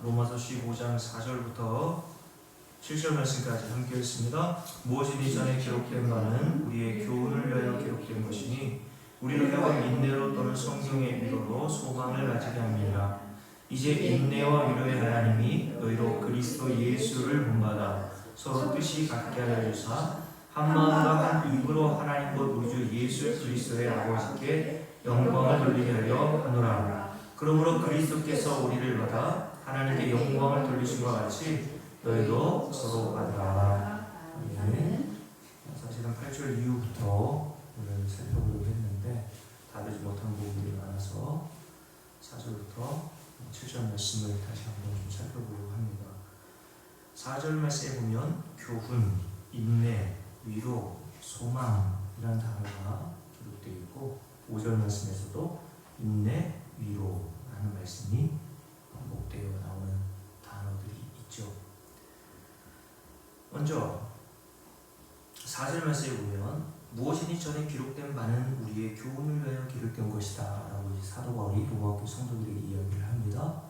로마서 15장 4절부터 7절 말씀까지 함께 읽습니다. 무엇이니 전에 기록된 바는 우리의 교훈을 위하여 기록된 것이니 우리를 위하여 인내로 또는 성경의 위로로 소망을 가지게 합니다. 이제 인내와 위로의 하나님이 너희로 그리스도 예수를 본받아 서로 뜻이 같게 하여 주사 한 마음과 한 입으로 하나님 곧 우리 주 예수 그리스도의 아버지께 영광을 돌리게 하려 하노라. 그러므로 그리스도께서 우리를 받아 하나님께 영광을 돌리신 것 같이 너희도 서로 받으라. 아멘. 사실은 8절 이후부터 오늘 살펴보려고 했는데 다루지 못한 부분들이 많아서 4절부터 7절 말씀을 다시 한번 좀 살펴보려고 합니다. 4절 말씀에 보면 교훈, 인내, 위로, 소망이라는 단어가 기록되어 있고 5절 말씀에서도 인내, 위로라는 말씀이 반복되어 나오는 단어들이 있죠. 먼저 4절 말씀에 보면 무엇이니 전에 기록된 바는 우리의 교훈을 위하여 기록된 것이다 라고 사도 바울이 로마교회 성도들에게 이야기를 합니다.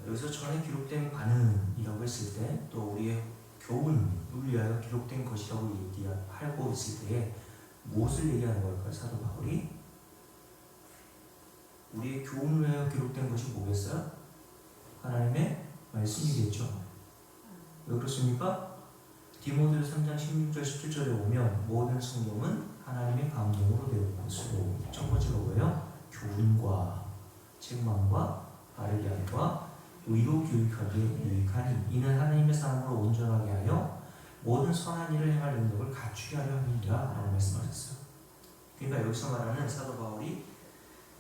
여기서 전에 기록된 바는 이라고 했을 때 또 우리의 교훈을 위하여 기록된 것이라고 얘기하고 있을 때 무엇을 얘기하는 걸까요? 사도 바울이 우리의 교훈을 위하여 기록된 것이 뭐겠어요? 하나님의 말씀이겠죠. 왜 그렇습니까? 디모데후서 3장 16절 17절에 보면 모든 성경은 하나님의 감동으로 되어 것으로 첫 번째가 뭐예요? 교훈과 책망과 바르게 함과 의로 교육하기에 유익하니 이는 하나님의 사람으로 온전하게 하여 모든 선한 일을 행할 능력을 갖추게 하려 합니다 라고 말씀하셨어요. 그러니까 여기서 말하는 사도 바울이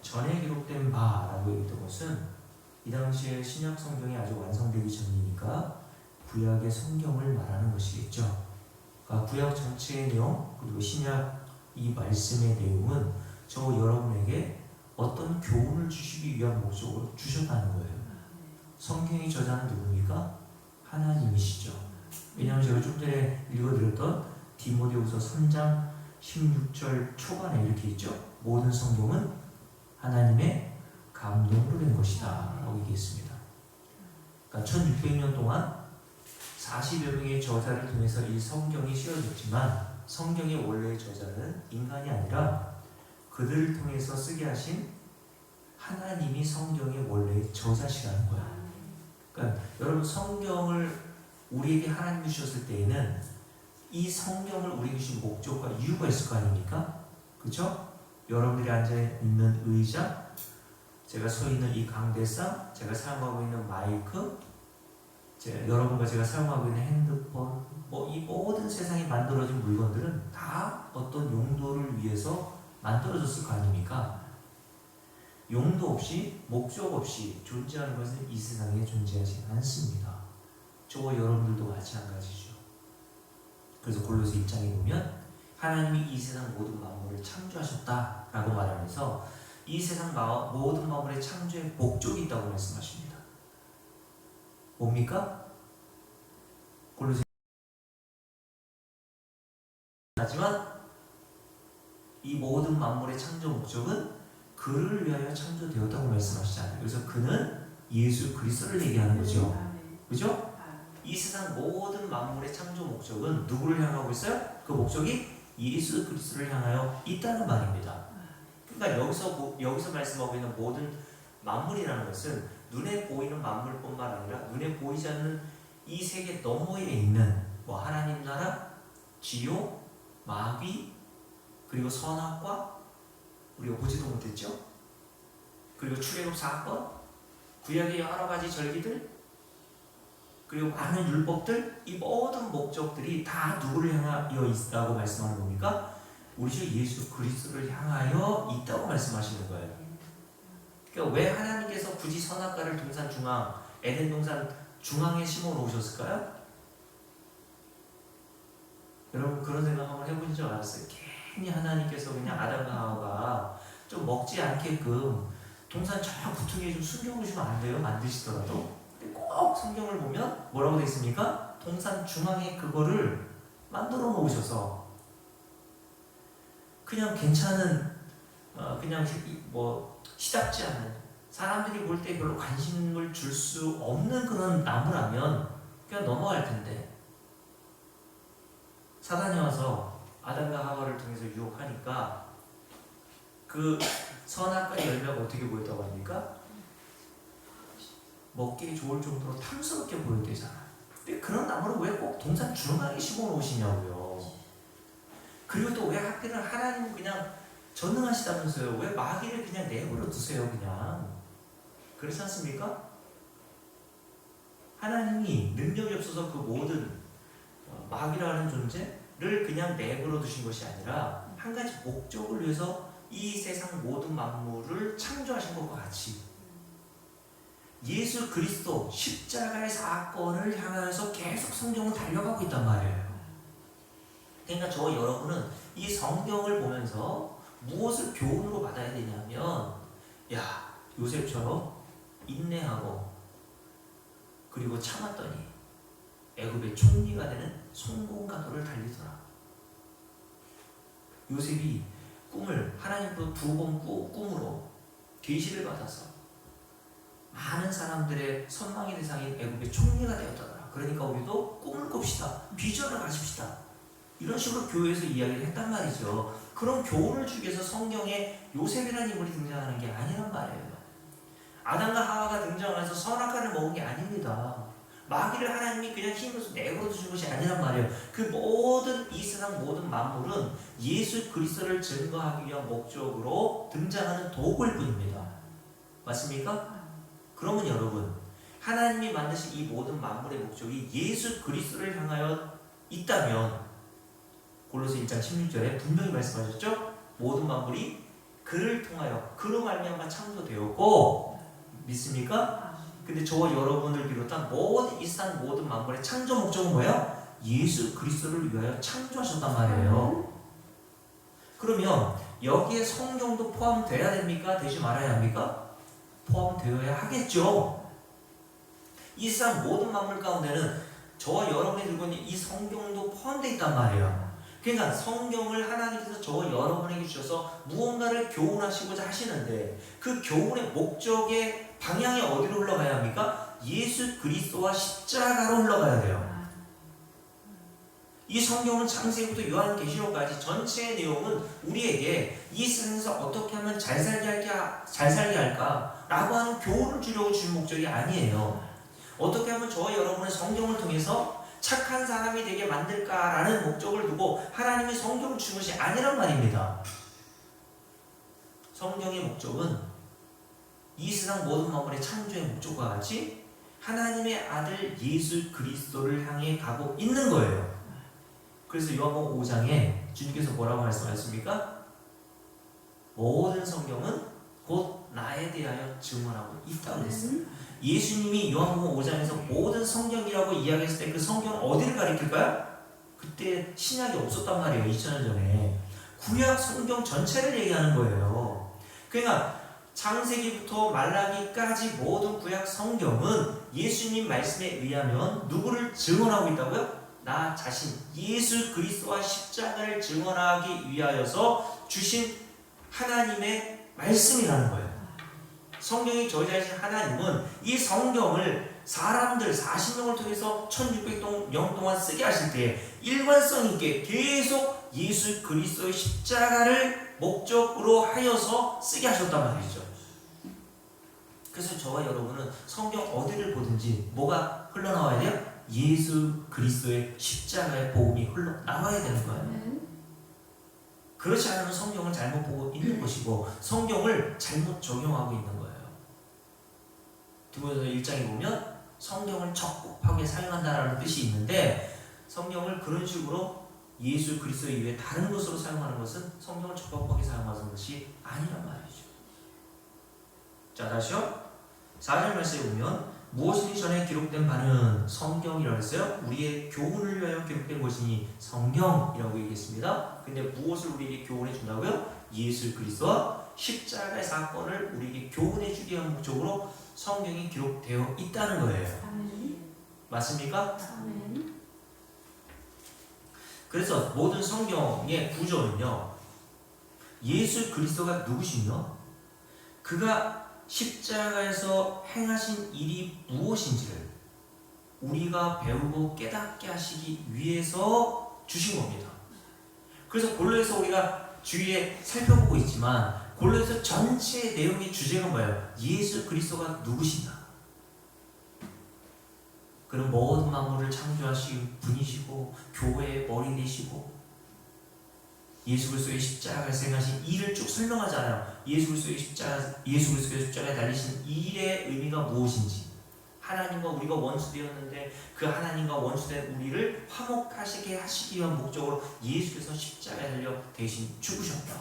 전에 기록된 바라고 얘기했던 것은 이 당시에 신약 성경이 아직 완성되기 전이니까 구약의 성경을 말하는 것이겠죠. 그러니까 구약 전체의 내용 그리고 신약 이 말씀의 내용은 저 여러분에게 어떤 교훈을 주시기 위한 목적으로 주셨다는 거예요. 성경의 저자는 누굽니까? 하나님이시죠. 왜냐하면 제가 좀 전에 읽어드렸던 디모데후서 3장 16절 초반에 이렇게 있죠. 모든 성경은 하나님의 감동으로 된 것이다 라고 얘기했습니다. 그러니까 1600년 동안 40여 명의 저자를 통해서 이 성경이 씌워졌지만 성경의 원래의 저자는 인간이 아니라 그들을 통해서 쓰게 하신 하나님이 성경의 원래의 저자시라는 거야. 그러니까 여러분 성경을 우리에게 하나님이 주셨을 때에는 이 성경을 우리에게 주신 목적과 이유가 있을 거 아닙니까? 그렇죠? 여러분들이 앉아있는 의자, 제가 서 있는 이 강대상, 제가 사용하고 있는 마이크, 여러분과 제가 사용하고 있는 핸드폰, 이 모든 세상에 만들어진 물건들은 다 어떤 용도를 위해서 만들어졌을 거 아닙니까? 용도 없이, 목적 없이 존재하는 것은 이 세상에 존재하지 않습니다. 저와 여러분들도 마찬가지죠. 그래서 골로새 1장에 보면 하나님이 이 세상 모든 만물을 창조하셨다라고 말하면서 이 세상 모든 만물의 창조의 목적이 있다고 말씀하십니다. 뭡니까? 골로새 하지만 이 모든 만물의 창조 목적은 그를 위하여 창조되었다고 말씀하시잖아요. 그래서 그는 예수 그리스도를 얘기하는 거죠. 그죠? 이 세상 모든 만물의 창조 목적은 누구를 향하고 있어요? 그 목적이 예수 그리스도를 향하여 있다는 말입니다. 그러니까 여기서 말씀하고 있는 모든 만물이라는 것은 눈에 보이는 만물뿐만 아니라 눈에 보이지 않는 이 세계 너머에 있는 하나님 나라, 지옥, 마귀, 그리고 선악과 우리가 보지도 못했죠. 그리고 출애굽 사건, 구약의 여러 가지 절기들, 그리고 많은 율법들, 이 모든 목적들이 다 누구를 향하여 있다고 말씀하는 겁니까? 우리 주 예수 그리스도를 향하여 있다고 말씀하시는 거예요. 그러니까 왜 하나님께서 굳이 선악과를 동산 중앙, 에덴 동산 중앙에 심어 놓으셨을까요? 여러분 그런 생각 한번 해보신 적 알았어요? 괜히 하나님께서 그냥 아담과 하와가 좀 먹지 않게끔 동산 저 구퉁이에 좀 숨겨놓으시면 안 돼요? 만드시더라도. 근데 꼭 성경을 보면 뭐라고 되어 있습니까? 동산 중앙에 그거를 만들어 놓으셔서 그냥 괜찮은 그냥 시답지 않은 사람들이 볼 때 별로 관심을 줄 수 없는 그런 나무라면 그냥 넘어갈 텐데, 사단이 와서 아담과 하와를 통해서 유혹하니까 그 선악과의 열매가 어떻게 보였다고 합니까? 먹기 좋을 정도로 탐스럽게 보였대잖아. 근데 그런 나무를 왜 꼭 동산 중앙에 심어놓으시냐고요. 그리고 또 왜 하필은 하나님은 그냥 전능하시다면서요. 왜 마귀를 그냥 내버려 두세요, 그냥. 그렇지 않습니까? 하나님이 능력이 없어서 그 모든 마귀라는 존재를 그냥 내버려 두신 것이 아니라 한 가지 목적을 위해서 이 세상 모든 만물을 창조하신 것과 같이 예수 그리스도 십자가의 사건을 향해서 계속 성경은 달려가고 있단 말이에요. 그러니까 저 여러분은 이 성경을 보면서 무엇을 교훈으로 받아야 되냐면, 야, 요셉처럼 인내하고 그리고 참았더니 애굽의 총리가 되는 성공가도를 달리더라. 요셉이 꿈을 하나님으로 2번 꿈으로 계시를 받아서 많은 사람들의 선망의 대상인 애굽의 총리가 되었더라. 그러니까 우리도 꿈을 꿉시다. 비전을 가집시다. 이런 식으로 교회에서 이야기를 했단 말이죠. 그런 교훈을 주기 위해서 성경에 요셉이라는 인물이 등장하는 게 아니란 말이에요. 아담과 하와가 등장해서 선악과를 먹은 게 아닙니다. 마귀를 하나님이 그냥 힘으로 내버려 두신 것이 아니란 말이에요. 그 모든 이 세상 모든 만물은 예수 그리스도를 증거하기 위한 목적으로 등장하는 도구일 뿐입니다. 맞습니까? 그러면 여러분, 하나님이 만드신 이 모든 만물의 목적이 예수 그리스도를 향하여 있다면 골로새 1장 16절에 분명히 말씀하셨죠? 모든 만물이 그를 통하여 그로 말미암아 창조되었고, 믿습니까? 근데 저와 여러분을 비롯한 모든 이 세상 모든 만물의 창조 목적은 뭐예요? 예수 그리스도를 위하여 창조하셨단 말이에요. 그러면 여기에 성경도 포함되어야 됩니까? 되지 말아야 합니까? 포함되어야 하겠죠. 이 세상 모든 만물 가운데는 저와 여러분이 들고 있는 이 성경도 포함되어 있단 말이에요. 그러니까 성경을 하나님께서 저와 여러분에게 주셔서 무언가를 교훈하시고자 하시는데 그 교훈의 목적의 방향이 어디로 흘러가야 합니까? 예수 그리스도와 십자가로 흘러가야 돼요. 이 성경은 창세기부터 요한계시록까지 전체의 내용은 우리에게 이 세상에서 어떻게 하면 잘 살게 할까라고 하는 교훈을 주려고 주신 목적이 아니에요. 어떻게 하면 저와 여러분의 성경을 통해서 착한 사람이 되게 만들까라는 목적을 두고 하나님이 성경을 주신 것이 아니란 말입니다. 성경의 목적은 이 세상 모든 만물의 창조의 목적과 같이 하나님의 아들 예수 그리스도를 향해 가고 있는 거예요. 그래서 요한복음 5장에 주님께서 뭐라고 말씀하셨습니까? 모든 성경은 곧 나에 대하여 증언하고 있다고 그랬어요. 예수님이 요한복음 5장에서 모든 성경이라고 이야기했을 때 그 성경은 어디를 가리킬까요? 그때 신약이 없었단 말이에요. 2000년 전에. 구약 성경 전체를 얘기하는 거예요. 그러니까 창세기부터 말라기까지 모든 구약 성경은 예수님 말씀에 의하면 누구를 증언하고 있다고요? 나 자신 예수 그리스도와 십자가를 증언하기 위하여서 주신 하나님의 말씀이라는 거예요. 성경이 저자이신 하나님은 이 성경을 사람들 40명을 통해서 1600년 동안 쓰게 하실 때 일관성 있게 계속 예수 그리스도의 십자가를 목적으로 하여서 쓰게 하셨단 말이죠. 그래서 저와 여러분은 성경 어디를 보든지 뭐가 흘러나와야 돼요? 예수 그리스도의 십자가의 복음이 흘러나와야 되는 거예요. 그렇지 않으면 성경을 잘못 보고 있는 것이고 성경을 잘못 적용하고 있는 거예요. 디모데후서 1장에 보면 성경을 적법하게 사용한다라는 뜻이 있는데 성경을 그런 식으로 예수 그리스도 이외에 다른 것으로 사용하는 것은 성경을 적법하게 사용하는 것이 아니란 말이죠. 자, 다시요. 4절 말씀에 보면 무엇이니 전에 기록된 바는 성경이라고 했어요. 우리의 교훈을 위하여 기록된 것이니 성경이라고 얘기했습니다. 근데 무엇을 우리에게 교훈해 준다고요? 예수 그리스도와 십자가의 사건을 우리에게 교훈해 주기 위한 목적으로 성경이 기록되어 있다는 거예요. 맞습니까? 그래서 모든 성경의 구조는요. 예수 그리스도가 누구시며 그가 십자가에서 행하신 일이 무엇인지를 우리가 배우고 깨닫게 하시기 위해서 주신 겁니다. 그래서 골로새서 우리가 주위에 살펴보고 있지만 골로새서 전체 내용의 주제가 뭐예요? 예수 그리스도가 누구시냐? 그런 모든 만물을 창조하신 분이시고 교회의 머리 되시고 예수 그리스도의 십자가에서 행하신 일을 쭉 설명하잖아요. 예수 그리스도의 십자가에 달리신 일의 의미가 무엇인지, 하나님과 우리가 원수되었는데 그 하나님과 원수된 우리를 화목하시게 하시기 위한 목적으로 예수께서 십자가에 달려 대신 죽으셨다.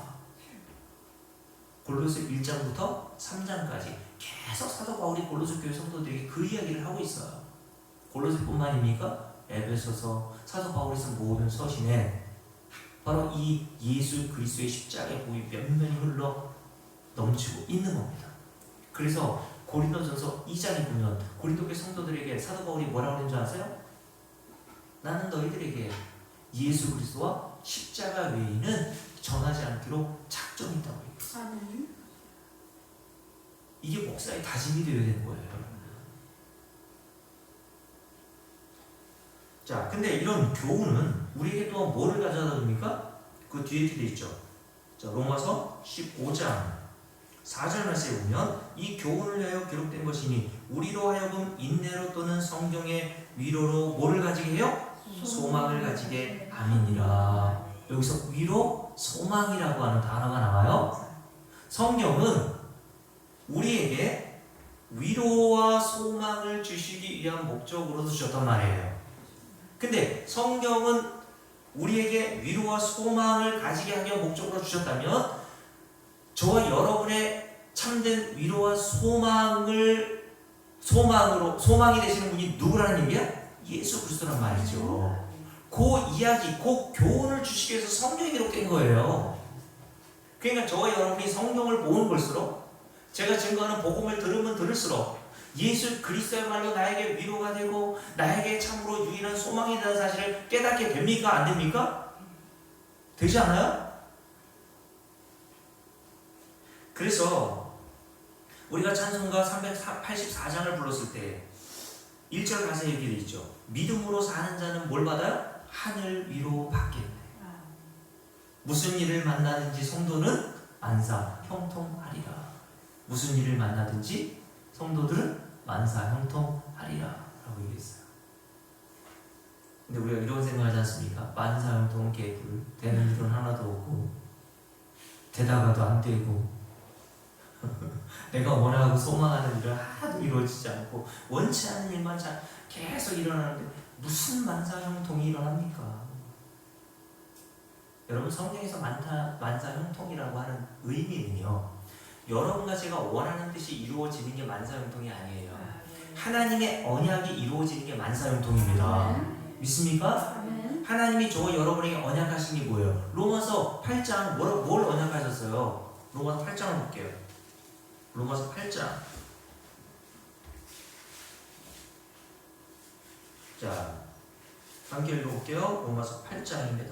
골로새 1장부터 3장까지 계속 사도 바울이 골로새 교회 성도들에게 그 이야기를 하고 있어요. 골로새뿐만입니까? 에베소서, 사도 바울이 쓴 모든 서신에 바로 이 예수 그리스도의 십자가의 복이 면면이 흘러 넘치고 있는 겁니다. 그래서 고린도전서 2장에 보면 고린도교회 성도들에게 사도 바울이 뭐라고 하는 줄 아세요? 나는 너희들에게 예수 그리스도와 십자가 외에는 전하지 않기로 작정했다고 얘기했어요. 이게 목사의 다짐이 되어야 되는 거예요. 자, 근데 이런 교훈은 우리에게 또 뭐를 가져다 줍니까? 그 뒤에 되어 있죠. 자, 로마서 15장 4절 말씀에 보면 이 교훈을 위하여 기록된 것이니 우리로 하여금 인내로 또는 성경의 위로로 뭐를 가지게 해요? 소망을 가지게 함이니라. 여기서 위로, 소망이라고 하는 단어가 나와요. 성경은 우리에게 위로와 소망을 주시기 위한 목적으로 주셨단 말이에요. 근데 성경은 우리에게 위로와 소망을 가지게 하기 위한 목적으로 주셨다면 저와 여러분의 참된 위로와 소망이 되시는 분이 누구라는 얘기야? 예수 그리스도란 말이죠. 그 이야기, 그 교훈을 주시기 위해서 성경이 기록된 거예요. 그러니까 저와 여러분이 성경을 보는 걸수록, 제가 증거하는 복음을 들으면 들을수록 예수 그리스도야말로 나에게 위로가 되고 나에게 참으로 유일한 소망이 되는 사실을 깨닫게 됩니까? 안 됩니까? 되지 않아요? 그래서 우리가 찬송가 384장을 불렀을 때 1절 가사에 얘기되어 있죠. 믿음으로 사는 자는 뭘 받아요? 하늘 위로 받겠네. 무슨 일을 만나든지 성도는 만사 형통하리라. 무슨 일을 만나든지 성도들은 만사 형통하리라 라고 얘기했어요. 근데 우리가 이런 생각하지 않습니까? 만사 형통은 개뿔, 되는 일은 하나도 없고 되다가도 안 되고 내가 원하고 소망하는 일은 하나도 이루어지지 않고 원치 않는 일만 계속 일어나는데 무슨 만사 형통이 일어납니까? 여러분, 성경에서 만사 형통이라고 하는 의미는요, 여러분과 제가 원하는 뜻이 이루어지는 게 만사형통이 아니에요. 하나님의 언약이 이루어지는 게 만사형통입니다. 믿습니까? 하나님이 저와 여러분에게 언약하신 게 뭐예요? 로마서 8장 뭘 언약하셨어요? 로마서 8장을 볼게요. 로마서 8장. 자, 함께 읽어볼게요. 로마서 8장입니다.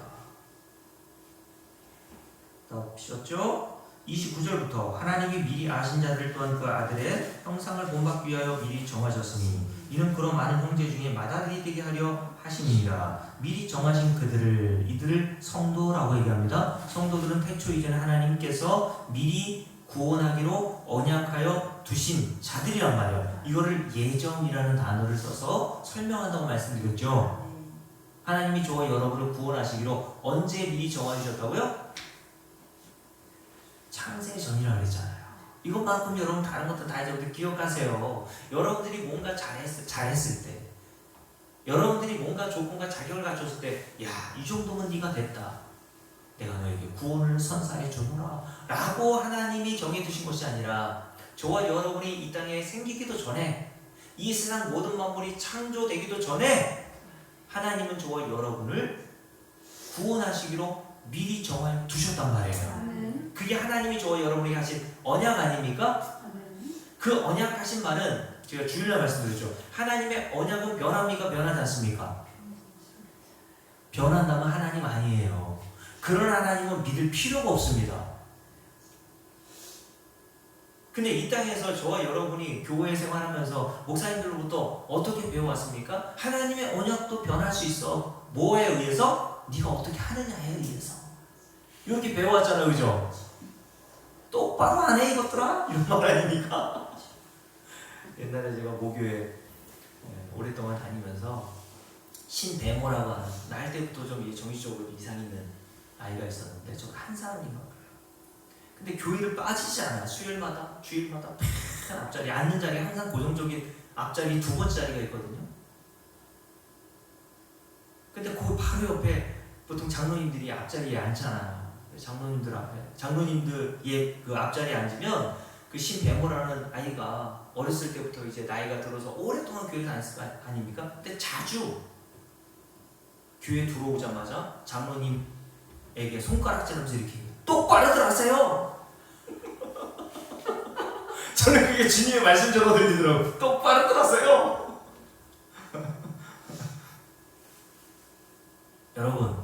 다 보셨죠? 29절부터 하나님이 미리 아신 자들 또한 그 아들의 형상을 본받기 위하여 미리 정하셨으니 이는 그런 많은 형제 중에 맏아들이 되게 하려 하심이니라. 미리 정하신 이들을 성도라고 얘기합니다. 성도들은 태초 이전에 하나님께서 미리 구원하기로 언약하여 두신 자들이란 말이에요. 이거를 예정이라는 단어를 써서 설명한다고 말씀드렸죠. 하나님이 저와 여러분을 구원하시기로 언제 미리 정하셨다고요? 창세 전이라고 그랬잖아요. 이것만큼 여러분 다른 것도 다 여러분들 기억하세요. 여러분들이 뭔가 잘했을 때, 여러분들이 뭔가 조건과 자격을 갖췄을 때, 야, 이 정도면 네가 됐다. 내가 너에게 구원을 선사해 주노라 라고 하나님이 정해두신 것이 아니라 저와 여러분이 이 땅에 생기기도 전에, 이 세상 모든 만물이 창조되기도 전에 하나님은 저와 여러분을 구원하시기로 미리 정해 두셨단 말이에요. 그게 하나님이 저와 여러분에게 하신 언약 아닙니까? 그 언약하신 말은 제가 주일날 말씀드렸죠. 하나님의 언약은 변합니까? 변하지 않습니까? 변한다면 하나님 아니에요. 그런 하나님은 믿을 필요가 없습니다. 근데 이 땅에서 저와 여러분이 교회 생활하면서 목사님들로부터 어떻게 배워왔습니까? 하나님의 언약도 변할 수 있어. 뭐에 의해서? 네가 어떻게 하느냐에 의해서. 이렇게 배워왔잖아요, 그죠? 똑바로 안 해 이것들아? 이런 말 아닙니까? 옛날에 제가 모교에 오랫동안 다니면서 신배모라고 하는 날 때부터 좀 정신적으로 이상 있는 아이가 있었는데 저 한 사람인가 봐요. 근데 교회를 빠지지 않아요. 수요일마다 주일마다 팍 앞자리 앉는 자리에 항상 고정적인 앞자리 두 번째 자리가 있거든요. 근데 그 바로 옆에 보통 장로님들이 앞자리에 앉잖아요. 장로님들 앞에 장로님들의 그 앞자리에 앉으면 그 신배모라는 아이가 어렸을 때부터 이제 나이가 들어서 오랫동안 교회를 다녔을 거 아닙니까? 근데 자주 교회 들어오자마자 장로님에게 손가락질하면서 이렇게 똑바로들 하세요. 저는 그게 주님의 말씀처럼 들리더라고요. 똑바로들 하세요. 여러분,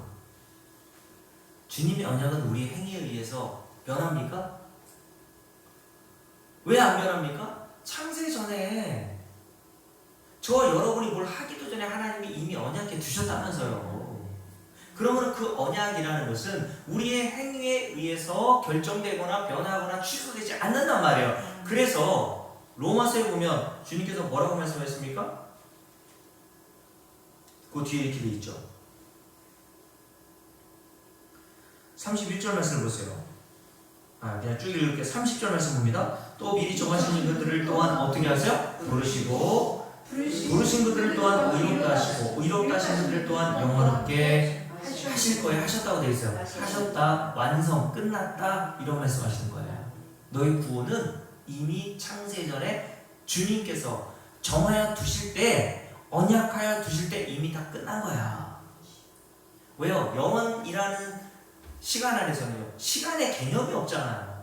주님의 언약은 우리의 행위에 의해서 변합니까? 왜 안 변합니까? 창세 전에 저와 여러분이 뭘 하기도 전에 하나님이 이미 언약해 두셨다면서요. 그러면 그 언약이라는 것은 우리의 행위에 의해서 결정되거나 변하거나 취소되지 않는단 말이에요. 그래서 로마서에 보면 주님께서 뭐라고 말씀하셨습니까? 그 뒤에 이렇게 돼 있죠. 31절 말씀을 보세요. 그냥 쭉 읽을게요. 30절 말씀 봅니다. 또 미리 정하신 것들을 또한 어떻게 하세요? 부르시고 부르신 것들을 또한 의롭다 하시고 의롭다 하신 것들을 또한 영원롭게 하실 거예요. 하셨다고 되어 있어요. 하셨다, 완성, 끝났다 이런 말씀하시는 거예요. 너희 구원은 이미 창세전에 주님께서 정하여 두실 때, 언약하여 두실 때 이미 다 끝난 거야. 왜요? 영원이라는 시간 안에서는요, 시간의 개념이 없잖아요.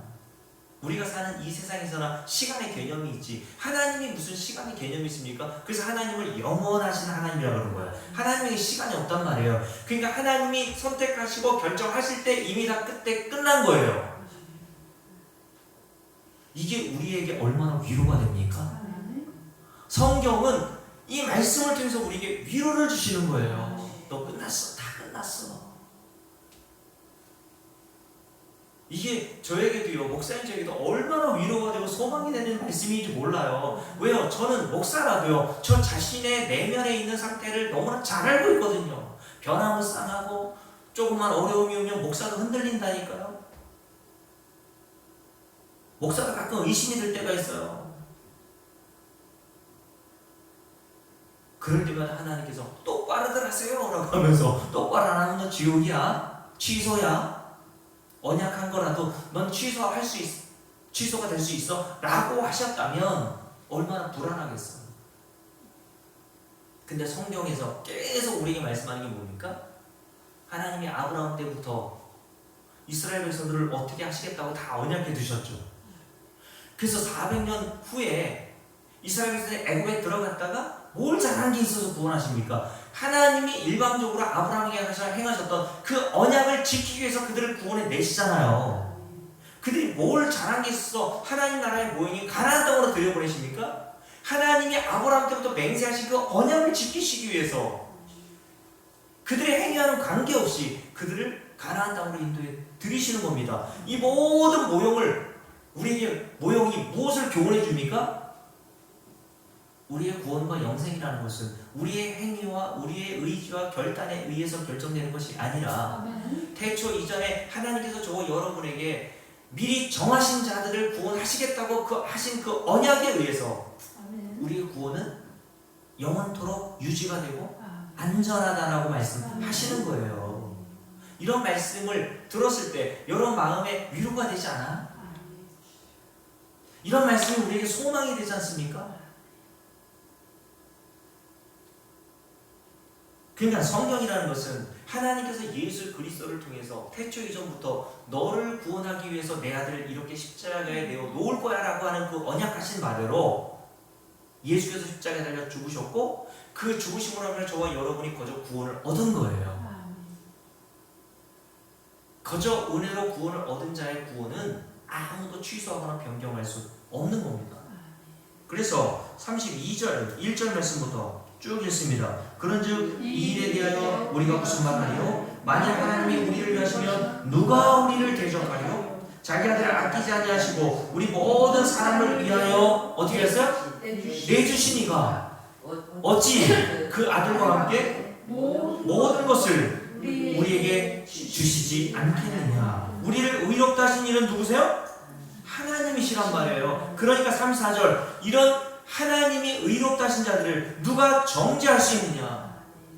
우리가 사는 이 세상에서나 시간의 개념이 있지. 하나님이 무슨 시간의 개념이 있습니까? 그래서 하나님을 영원하신 하나님이라고 그러는 거예요. 하나님에게 시간이 없단 말이에요. 그러니까 하나님이 선택하시고 결정하실 때 이미 다 그때 끝난 거예요. 이게 우리에게 얼마나 위로가 됩니까? 성경은 이 말씀을 통해서 우리에게 위로를 주시는 거예요. 너 끝났어. 다 끝났어. 이게 저에게도요, 목사님 저에게도 얼마나 위로가 되고 소망이 되는 말씀인지 몰라요. 왜요? 저는 목사라도요, 저 자신의 내면에 있는 상태를 너무나 잘 알고 있거든요. 변화무쌍하고 조금만 어려움이 오면 목사도 흔들린다니까요. 목사가 가끔 의심이 들 때가 있어요. 그럴 때마다 하나님께서 똑바로들 하세요 라고 하면서 똑바로 안 하면 너 지옥이야, 취소야, 언약한 거라도 넌 취소할 수 있어, 취소가 될 수 있어 라고 하셨다면 얼마나 불안하겠어요. 근데 성경에서 계속 우리에게 말씀하는 게 뭡니까? 하나님이 아브라함 때부터 이스라엘 백성들을 어떻게 하시겠다고 다 언약해 두셨죠. 그래서 400년 후에 이스라엘 백성들이 애굽에 들어갔다가 뭘 잘한 게 있어서 구원하십니까? 하나님이 일방적으로 아브라함에게 행하셨던 그 언약을 지키기 위해서 그들을 구원해 내시잖아요. 그들이 뭘 잘한 게 있어서 하나님 나라의 모형이 가나안 땅으로 들여보내십니까? 하나님이 아브라함 때부터 맹세하신 그 언약을 지키시기 위해서 그들의 행위와는 관계없이 그들을 가나안 땅으로 인도해 들이시는 겁니다. 이 모든 모형을 우리에게 모형이 무엇을 교훈해 줍니까? 우리의 구원과 영생이라는 것은 우리의 행위와 우리의 의지와 결단에 의해서 결정되는 것이 아니라 태초 이전에 하나님께서 저와 여러분에게 미리 정하신 자들을 구원하시겠다고 하신 그 언약에 의해서 우리의 구원은 영원토록 유지가 되고 안전하다라고 말씀하시는 거예요. 이런 말씀을 들었을 때 여러분 마음에 위로가 되지 않아? 이런 말씀이 우리에게 소망이 되지 않습니까? 그러니까 성경이라는 것은 하나님께서 예수 그리스도를 통해서 태초 이전부터 너를 구원하기 위해서 내 아들을 이렇게 십자가에 내어 놓을 거야 라고 하는 그 언약하신 말대로 예수께서 십자가에 달려 죽으셨고 그 죽으심으로 하면 저와 여러분이 거저 구원을 얻은 거예요. 거저 은혜로 구원을 얻은 자의 구원은 아무도 취소하거나 변경할 수 없는 겁니다. 그래서 32절 1절 말씀부터 쭉 읽습니다. 그런즉 이 일에 대하여 우리가 무슨 말하리요? 만약 하나님이 우리를 위하시면 누가 우리를 대적하리요? 자기 아들을 아끼지 아니하시고 우리 모든 사람을 위하여 어떻게 했어요? 내주시니가 어찌 그 아들과 함께 모든 것을 우리에게 주시지 않겠느냐. 우리를 의롭다 하신 이는 누구세요? 하나님이시란 말이에요. 그러니까 3, 4절 이런 하나님이 의롭다 하신 자들을 누가 정죄할 수 있느냐.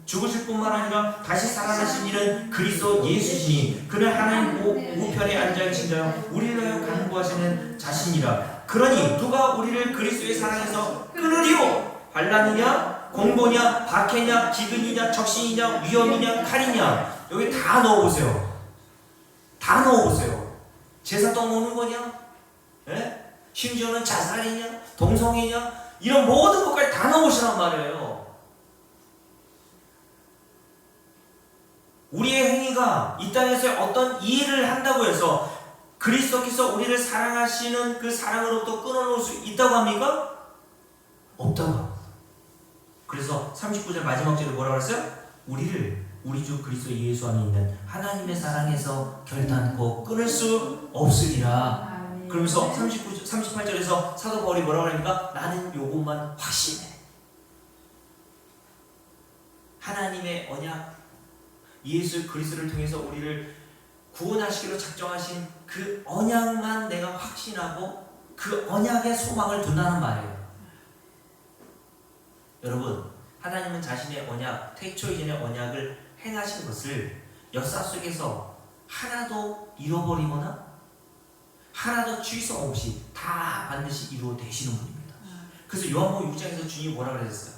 죽으실 뿐만 아니라 다시 살아나신 이는 그리스도 예수시니 그는 하나님 우편에 앉아 계신 자요 우리를 위하여 간구하시는 자신이라. 그러니 누가 우리를 그리스도의 사랑에서 끊으리요? 환난이냐 공고냐 박해냐 기근이냐 적신이냐 위험이냐 칼이냐. 여기 다 넣어보세요. 다 넣어보세요. 제사 떠먹는 거냐? 예? 심지어는 자살이냐 동성애냐 이런 모든 것까지 다 넣으시란 말이에요. 우리의 행위가 이 땅에서 어떤 일을 한다고 해서 그리스도께서 우리를 사랑하시는 그 사랑으로부터 끊어놓을 수 있다고 합니까? 없다고 합니다. 그래서 39절 마지막 절에 뭐라고 했어요? 우리를 우리 주 그리스도 예수 안에 있는 하나님의 사랑에서 결단코 끊을 수 없으리라. 그러면서 38절에서 사도 바울이 뭐라고 합니까? 나는 요것만 확신해. 하나님의 언약 예수 그리스도를 통해서 우리를 구원하시기로 작정하신 그 언약만 내가 확신하고 그 언약의 소망을 둔다는 말이에요. 여러분, 하나님은 자신의 언약, 태초 이전의 언약을 행하신 것을 역사 속에서 하나도 잃어버리거나 하나도 취소 없이 다 반드시 이루어내시는 분입니다. 그래서 요한복음 6장에서 주님이 뭐라 그러셨어요?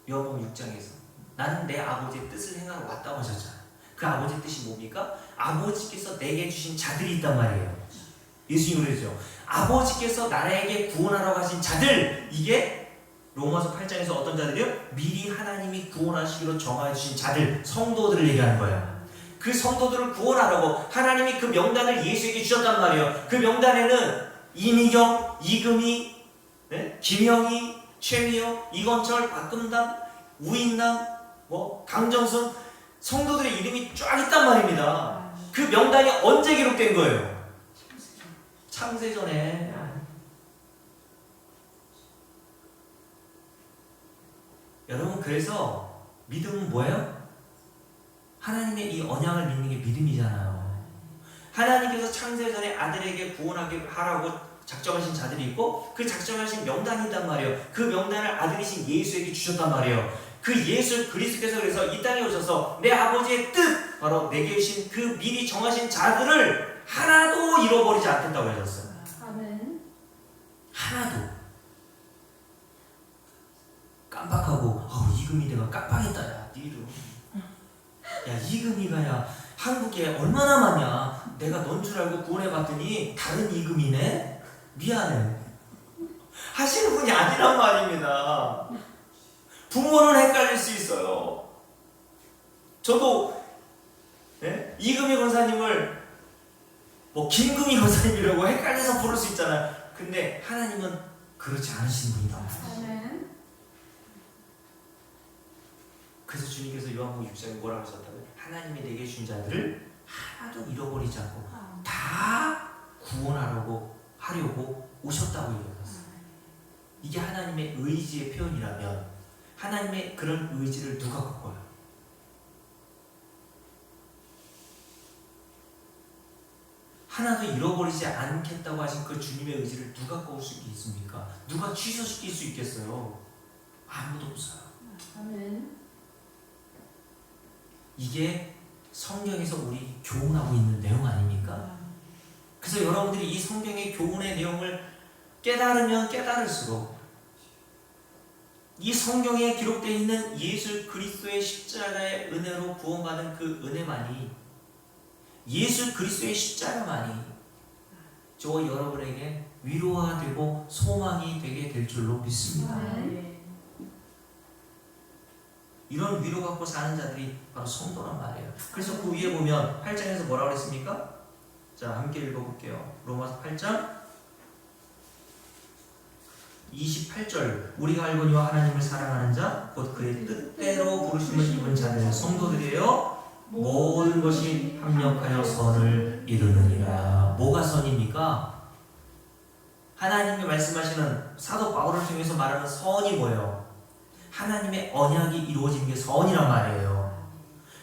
요한복음 6장에서 나는 내 아버지의 뜻을 행하러 왔다고 하셨잖아요. 그 아버지의 뜻이 뭡니까? 아버지께서 내게 주신 자들이 있단 말이에요. 예수님이 그러죠. 아버지께서 나에게 구원하러 가신 자들, 이게 로마서 8장에서 어떤 자들이요? 미리 하나님이 구원하시기로 정하여 주신 자들, 성도들을 얘기하는 거예요. 그 성도들을 구원하라고 하나님이 그 명단을 예수에게 주셨단 말이에요. 그 명단에는 이미경, 이금희, 네? 김영희, 최미영, 이건철, 박금당, 우인남, 강정순 성도들의 이름이 쫙 있단 말입니다. 그 명단이 언제 기록된 거예요? 창세전에. 여러분, 그래서 믿음은 뭐예요? 하나님의 이 언약을 믿는 게 믿음이잖아요. 하나님께서 창세전에 아들에게 구원하게 하라고 작정하신 자들이 있고 그 작정하신 명단이 있단 말이에요. 그 명단을 아들이신 예수에게 주셨단 말이에요. 그 예수 그리스도께서 그래서 이 땅에 오셔서 내 아버지의 뜻, 바로 내게 주신 그 미리 정하신 자들을 하나도 잃어버리지 않겠다고 하셨어요. 아멘. 하나도. 깜빡하고 이금희 내가 깜빡했다. 야, 네 이름. 야, 이금희가 야 한국에 얼마나 많냐. 내가 넌 줄 알고 구원해봤더니 다른 이금희네. 미안해. 하시는 분이 아니란 말입니다. 부모는 헷갈릴 수 있어요. 저도 이금희 권사님을 김금희 권사님이라고 헷갈려서 부를 수 있잖아요. 근데 하나님은 그렇지 않으신 분이다. 아멘. 그래서 주님께서 요한복음 6장에 뭐라고 하셨다고요? 하나님이 내게 주신 자들을 하나도 잃어버리지 않고 다 구원하려고 오셨다고 얘기했어요. 이게 하나님의 의지의 표현이라면 하나님의 그런 의지를 누가 꺾어요? 하나도 잃어버리지 않겠다고 하신 그 주님의 의지를 누가 꺾을 수 있겠습니까? 누가 취소시킬 수 있겠어요? 아무도 없어요. 아멘. 이게 성경에서 우리 교훈하고 있는 내용 아닙니까? 그래서 여러분들이 이 성경의 교훈의 내용을 깨달으면 깨달을수록 이 성경에 기록되어 있는 예수 그리스도의 십자가의 은혜로 구원받은 그 은혜만이, 예수 그리스도의 십자가만이 저와 여러분에게 위로가 되고 소망이 되게 될 줄로 믿습니다. 아멘. 이런 위로 갖고 사는 자들이 바로 성도란 말이에요. 그래서 그 위에 보면 8장에서 뭐라고 그랬습니까? 자, 함께 읽어볼게요. 로마서 8장 28절 우리가 알거니와 하나님을 사랑하는 자 곧 그의 뜻대로 부르심을 입은 자들 성도들이에요. 모든 것이 합력하여 선을 이루느니라. 뭐가 선입니까? 하나님이 말씀하시는 사도 바울을 통해서 말하는 선이 뭐예요? 하나님의 언약이 이루어진 게 선이란 말이에요.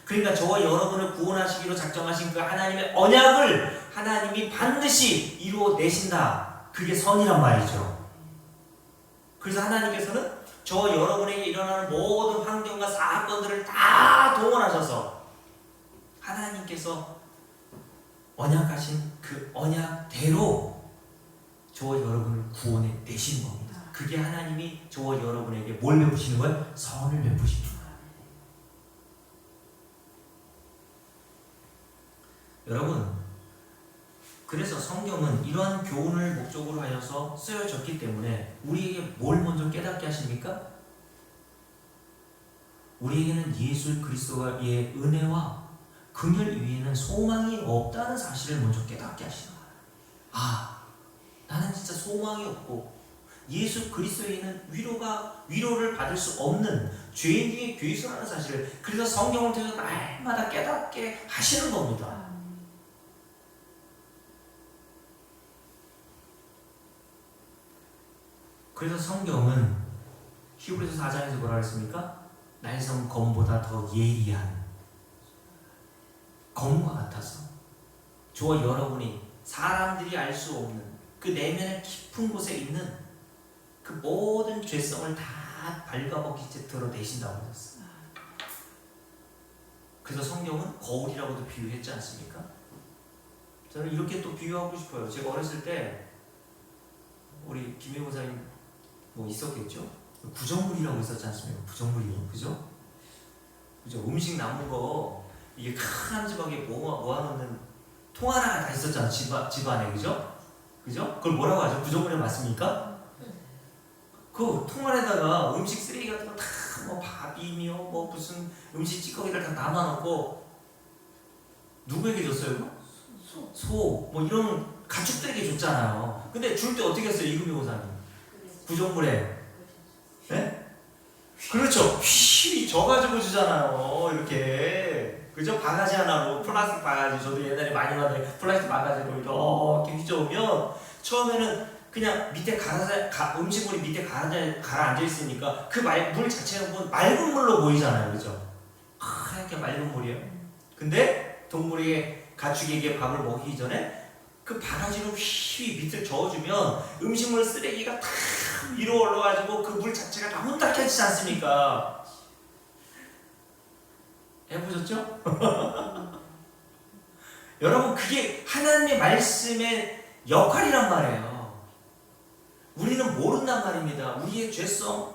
그러니까 저와 여러분을 구원하시기로 작정하신 그 하나님의 언약을 하나님이 반드시 이루어내신다. 그게 선이란 말이죠. 그래서 하나님께서는 저와 여러분에게 일어나는 모든 환경과 사건들을 다 동원하셔서 하나님께서 언약하신 그 언약대로 저와 여러분을 구원해 내시는 겁니다. 그게 하나님이 저와 여러분에게 뭘 베푸시는 거예요? 선을 베푸시는 거예요. 여러분, 그래서 성경은 이러한 교훈을 목적으로 하여서 쓰여졌기 때문에 우리에게 뭘 먼저 깨닫게 하십니까? 우리에게는 예수 그리스도의 은혜와 긍휼 위에는 소망이 없다는 사실을 먼저 깨닫게 하시는 거예요. 아, 나는 진짜 소망이 없고 예수 그리스도에는 위로를 받을 수 없는 죄인 중에 괴수라는 사실을, 그래서 성경을 통해서 날마다 깨닫게 하시는 겁니다. 그래서 성경은 히브리서 4장에서 뭐라 했습니까? 날성 검보다 더 예리한 검과 같아서 저와 여러분이 사람들이 알 수 없는 그 내면의 깊은 곳에 있는 그 모든 죄성을 다 발가벗기 채 드러내신다고 하셨어요. 그래서 성경은 거울이라고도 비유했지 않습니까? 저는 이렇게 또 비유하고 싶어요. 제가 어렸을 때 우리 김혜고 사님 뭐 있었겠죠? 구정물이라고 있었지 않습니까? 구정물이요, 그죠? 그죠? 음식 남은 거 이게 큰 지방에 모아놓는 통 하나가 다 있었잖아, 집안에, 그죠? 그죠? 그걸 뭐라고 하죠? 구정물이 맞습니까? 그 통 안에다가 음식 쓰레기 같은 거 다 뭐 밥이며 뭐 무슨 음식 찌꺼기를 다 담아놓고 누구에게 줬어요? 소, 뭐 이런 가축들에게 줬잖아요. 근데 줄 때 어떻게 했어요, 이금희 원사님? 구정물에, 네? 그렇죠. 휘 져가지고 주잖아요. 이렇게, 그죠? 바가지 하나로, 플라스틱 바가지. 저도 옛날에 많이 받은 플라스틱 바가지로 이렇게 휘저으면 처음에는 그냥 밑에 음식물이 밑에 가라앉아 있으니까 그 물 자체가 뭐 맑은 물로 보이잖아요, 그죠? 하얗게 맑은 물이에요. 근데 가축에게 밥을 먹이기 전에 그 바가지로 휘 밑을 저어주면 음식물 쓰레기가 다 위로 올라가지고 그 물 자체가 다 혼탁해지지 않습니까? 해보셨죠? 여러분, 그게 하나님의 말씀의 역할이란 말이에요. 우리는 모른단 말입니다. 우리의 죄성.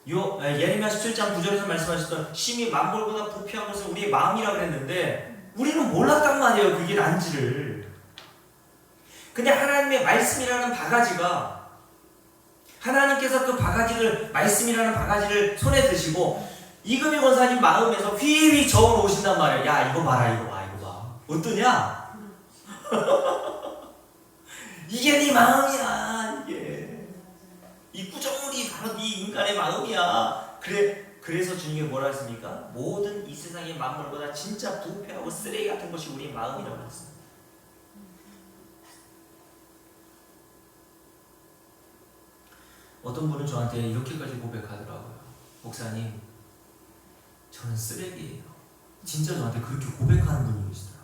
예레미야 17장 9절에서 말씀하셨던 심히 만물보다 부패한 것은 우리의 마음이라고 그랬는데 우리는 몰랐단 말이에요, 그게 난지를. 근데 하나님의 말씀이라는 바가지가, 하나님께서 그 바가지를, 말씀이라는 바가지를 손에 드시고 이금희 권사님 마음에서 휘휘 저어 오신단 말이에요. 야, 이거 봐라, 이거 봐. 어떠냐? 이게 네 마음이야, 이게. 이 구정물이 바로 네 인간의 마음이야. 그래서 주님이 뭐라 했습니까? 모든 이 세상의 만물보다 진짜 부패하고 쓰레기 같은 것이 우리의 마음이라고 했습니다. 어떤 분은 저한테 이렇게까지 고백하더라고요. 목사님, 저는 쓰레기예요. 진짜 저한테 그렇게 고백하는 분이 계시더라고요.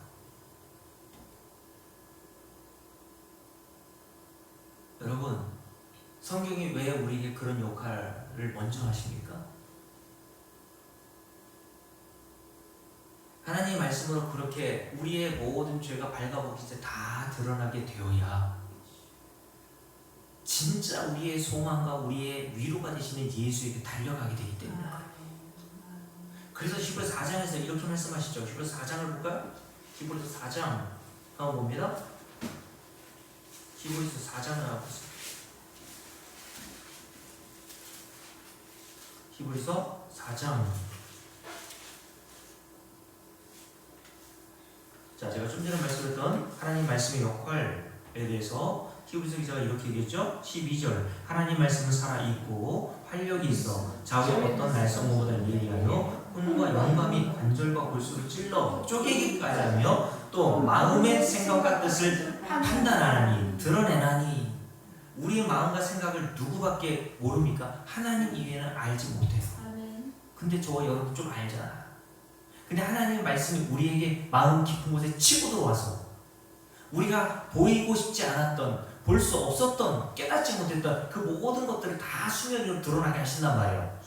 여러분, 성경이 왜 우리에게 그런 역할을 먼저 하십니까? 하나님의 말씀으로 그렇게 우리의 모든 죄가 발가벗기지 다 드러나게 되어야 진짜 우리의 소망과 우리의 위로가 되시는 예수에게 달려가게 되기 때문에 그래요. 그래서 히브리서 4장에서 이렇게 말씀하시죠. 히브리서 4장을 볼까요? 히브리서 4장 한번 봅니다. 히브리서 4장을 한번 보세요. 히브리서 4장. 자, 제가 좀 전에 말씀드렸던 하나님 말씀의 역할에 대해서 히브리서 기자가 이렇게 얘기했죠. 12절 하나님 말씀은 살아있고 활력이 있어 좌우의 어떤 날성모보다 예리하여 혼과 영과 및 관절과 골수를 찔러 쪼개기까지 하며 또 마음의 생각과 뜻을 판단하나니 드러내나니. 우리의 마음과 생각을 누구밖에 모릅니까? 하나님 이외에는 알지 못해요. 아멘. 근데 저와 여러분 좀 알잖아. 근데 하나님의 말씀이 우리에게 마음 깊은 곳에 치고 들어와서 우리가 보이고 싶지 않았던, 볼 수 없었던, 깨닫지 못했던 그 모든 것들을 다 수면 위로 드러나게 하신단 말이에요.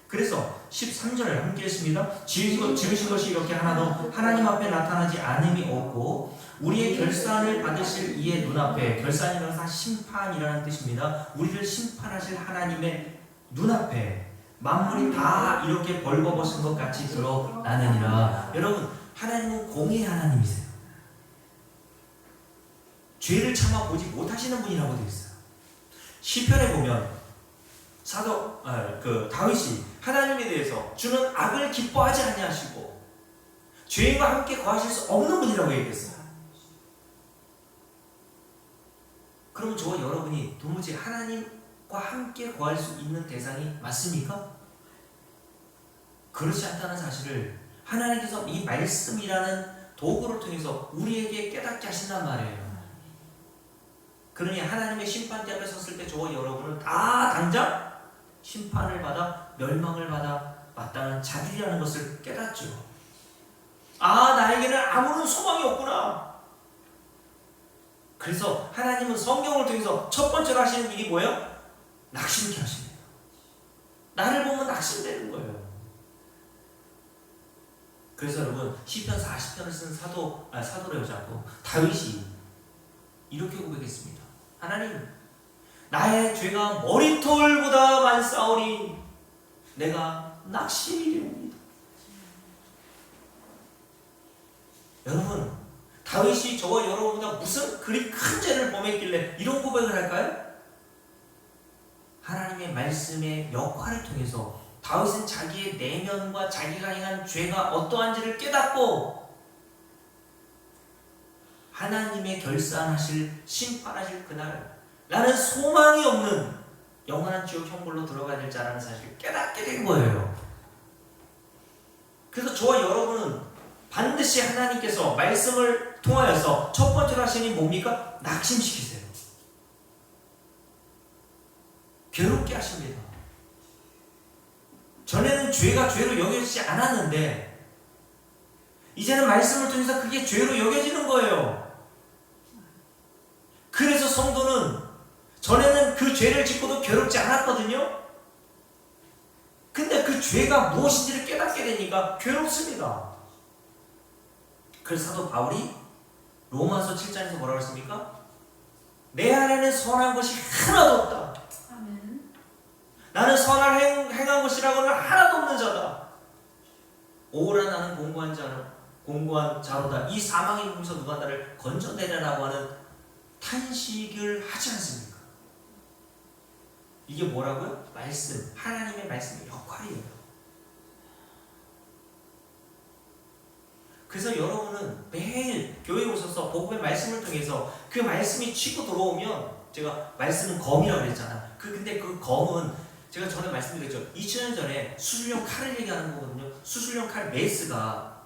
그래서 13절을 함께 했습니다. 지으신 것이 이렇게 하나도 하나님 앞에 나타나지 않음이 없고 우리의 결산을 받으실 이의 눈앞에, 결산이라는 것은 심판이라는 뜻입니다. 우리를 심판하실 하나님의 눈앞에 만물이 다 이렇게 벌거벗은 것 같이 드러나느니라. 여러분, 하나님은 공의의 하나님이세요. 죄를 참아 보지 못하시는 분이라고 되어 있어요. 시편에 보면 다윗이 하나님에 대해서 주는 악을 기뻐하지 아니하시고 죄인과 함께 거하실 수 없는 분이라고 얘기했어요. 그럼 저와 여러분이 도무지 하나님과 함께 거할 수 있는 대상이 맞습니까? 그렇지 않다는 사실을 하나님께서 이 말씀이라는 도구를 통해서 우리에게 깨닫게 하신단 말이에요. 그러니 하나님의 심판대 앞에 섰을 때 저와 여러분은 다 당장 심판을 받아 멸망을 받아 마땅한 자들이라는 것을 깨닫죠. 아, 나에게는 아무런 소망이 없구나. 그래서 하나님은 성경을 통해서 첫 번째로 하시는 일이 뭐예요? 낙심케 하십니다. 나를 보면 낙심되는 거예요. 그래서 여러분, 시편 40편을 쓴 사도래요, 자꾸 다윗이 이렇게 고백했습니다. 하나님, 나의 죄가 머리털보다 많사오니 내가 낙심이 되옵니다. 여러분, 다윗이 저와 여러분보다 무슨 그리 큰 죄를 범했길래 이런 고백을 할까요? 하나님의 말씀의 역할을 통해서 다윗은 자기의 내면과 자기가 행한 죄가 어떠한지를 깨닫고 하나님의 결산하실, 심판하실 그날 나는 소망이 없는 영원한 지옥 형벌로 들어가야 될 자라는 사실을 깨닫게 된 거예요. 그래서 저와 여러분은 반드시 하나님께서 말씀을 통하여서 첫 번째로 하시는 일이 뭡니까? 낙심시키세요. 괴롭게 하십니다. 전에는 죄가 죄로 여겨지지 않았는데 이제는 말씀을 통해서 그게 죄로 여겨지는 거예요. 그래서 성도는 전에는 그 죄를 짓고도 괴롭지 않았거든요. 근데 그 죄가 무엇인지를 깨닫게 되니까 괴롭습니다. 그래서 사도 바울이 로마서 7장에서 뭐라고 했습니까? 내 안에는 선한 것이 하나도 없다. 아멘. 나는 선을 행한 것이라고는 하나도 없는 자다. 오라 나는 공고한 자로다. 이 사망의 몸에서 누가 나를 건져내려고 하는 탄식을 하지 않습니까? 이게 뭐라고요? 말씀, 하나님의 말씀의 역할이에요. 그래서 여러분은 매일 교회에 오셔서 복음의 말씀을 통해서 그 말씀이 치고 들어오면, 제가 말씀은 검이라고 그랬잖아. 근데 그 검은 제가 전에 말씀드렸죠. 2000년 전에 수술용 칼을 얘기하는 거거든요. 수술용 칼 메스가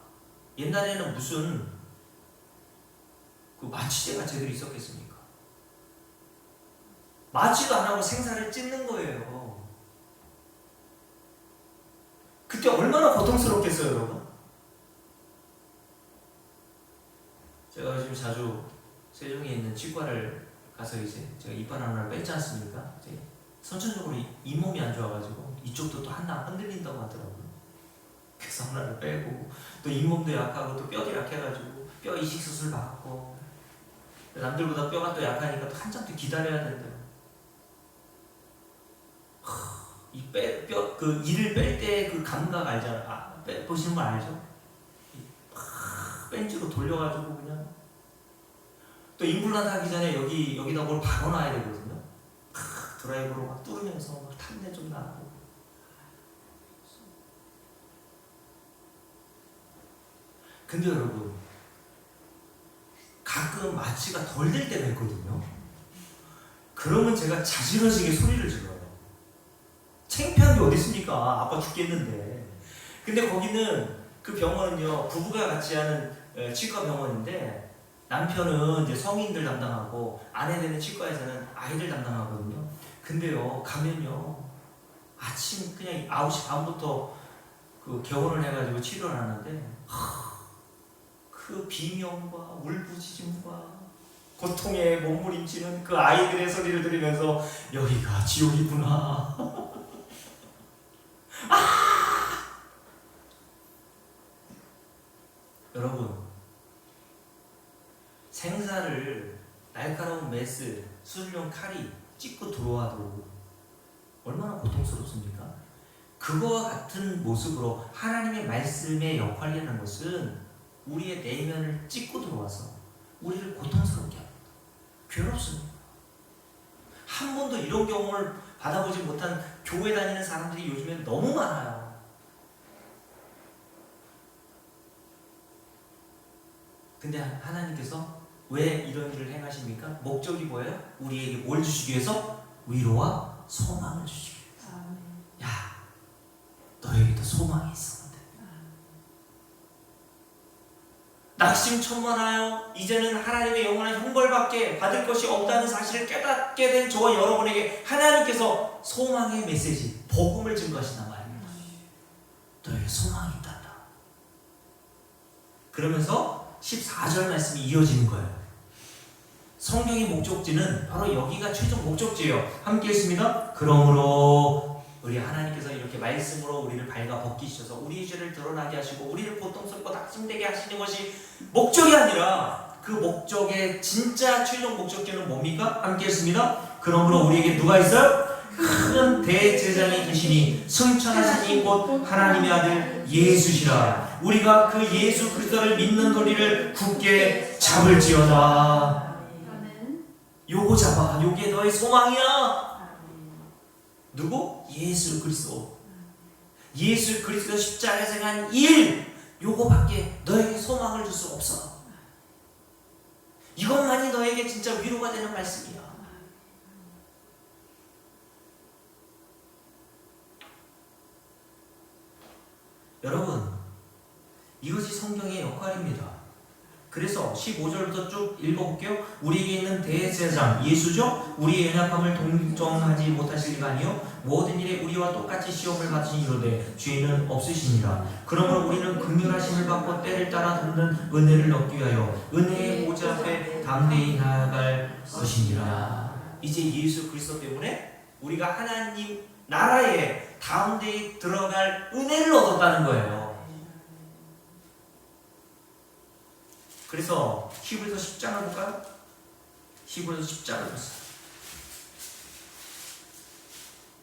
옛날에는 무슨 그 마취제가 제대로 있었겠습니까? 마취도 안 하고 생사를 찢는 거예요. 그때 얼마나 고통스럽겠어요, 여러분? 제가 요즘 자주 세종에 있는 치과를 가서 이제 제가 이빨 하나를 뺐지 않습니까? 이제 선천적으로 잇몸이 안 좋아가지고 이쪽도 또 하나 흔들린다고 하더라고요. 그래서 하나를 빼고 또 잇몸도 약하고 또 뼈도 약해가지고 뼈 이식 수술 받고 남들보다 뼈가 또 약하니까 또 한참 더 기다려야 된대요. 그 이를 뺄 때 그 감각 알잖아. 보시는 거 알죠? 벤치로 돌려가지고 그냥 또 임플란트 하기 전에 여기다 뭘 박아놔야 되거든요. 드라이버로 막 뚫으면서 막 탄내 좀 나고. 근데 여러분, 가끔 가끔 마취가 덜 될 때가 있거든요. 그러면 제가 자지러지게 소리를 질러요. 창피한 게 어디 있습니까? 아파 죽겠는데. 근데 거기는 그 병원은요, 부부가 같이 하는 치과 병원인데 남편은 이제 성인들 담당하고 아내는 치과에서는 아이들 담당하거든요. 근데요, 가면요, 아침 그냥 9시 반부터 그 개원을 해가지고 치료를 하는데 그 비명과 울부짖음과 고통에 몸부림치는 그 아이들의 소리를 들으면서 여기가 지옥이구나. 여러분, 생사를 날카로운 메스, 수술용 칼이 찍고 들어와도 얼마나 고통스럽습니까? 그거와 같은 모습으로 하나님의 말씀의 역할이라는 것은 우리의 내면을 찍고 들어와서 우리를 고통스럽게 합니다. 괴롭습니다. 한 번도 이런 경험을 받아보지 못한 교회 다니는 사람들이 요즘에 너무 많아요. 근데 하나님께서 왜 이런 일을 행하십니까? 목적이 뭐예요? 우리에게 뭘 주시기 위해서? 위로와 소망을 주시기 위해서. 야, 너에게도 소망이 있었는데. 낙심천만하여 이제는 하나님의 영원한 형벌밖에 받을 것이 없다는 사실을 깨닫게 된 저와 여러분에게 하나님께서 소망의 메시지, 복음을 증거하신단 말이에요. 너에게 소망이 있단다. 그러면서 14절 말씀이 이어지는 거예요. 성경의 목적지는 바로 여기가 최종 목적지예요. 함께 했습니다. 그러므로 우리 하나님께서 이렇게 말씀으로 우리를 발가 벗기셔서 우리의 죄를 드러나게 하시고 우리를 고통스럽고 낙심되게 하시는 것이 목적이 아니라 그 목적의 진짜 최종 목적지는 뭡니까? 함께 했습니다. 그러므로 우리에게 누가 있어요? 큰 대제사장이 계시니 승천하신 이 곧 하나님의 아들 예수시라. 우리가 그 예수 그리스도를 믿는 도리를 굳게 잡을지어다. 요거 잡아. 요게 너의 소망이야. 누구? 예수 그리스도. 예수 그리스도 십자가에서 행한 일, 요거밖에 너에게 소망을 줄 수 없어. 이것만이 너에게 진짜 위로가 되는 말씀이야. 여러분, 이것이 성경의 역할입니다. 그래서 15절부터 쭉 읽어볼게요. 우리에게 있는 대제사장 예수죠. 우리의 연약함을 동정하지 못하실 리가 아니요 모든 일에 우리와 똑같이 시험을 받으신 이로되 죄는 없으시니라. 그러므로 우리는 긍휼하심을 받고 때를 따라 돕는 은혜를 얻기 위하여 은혜의 보좌 앞에 담대히 나아갈 것이니라. 이제 예수 그리스도 때문에 우리가 하나님 나라에 담대히 들어갈 은혜를 얻었다는 거예요. 그래서 히브리서 10장을 볼까요? 히브리서 10장을 보세요.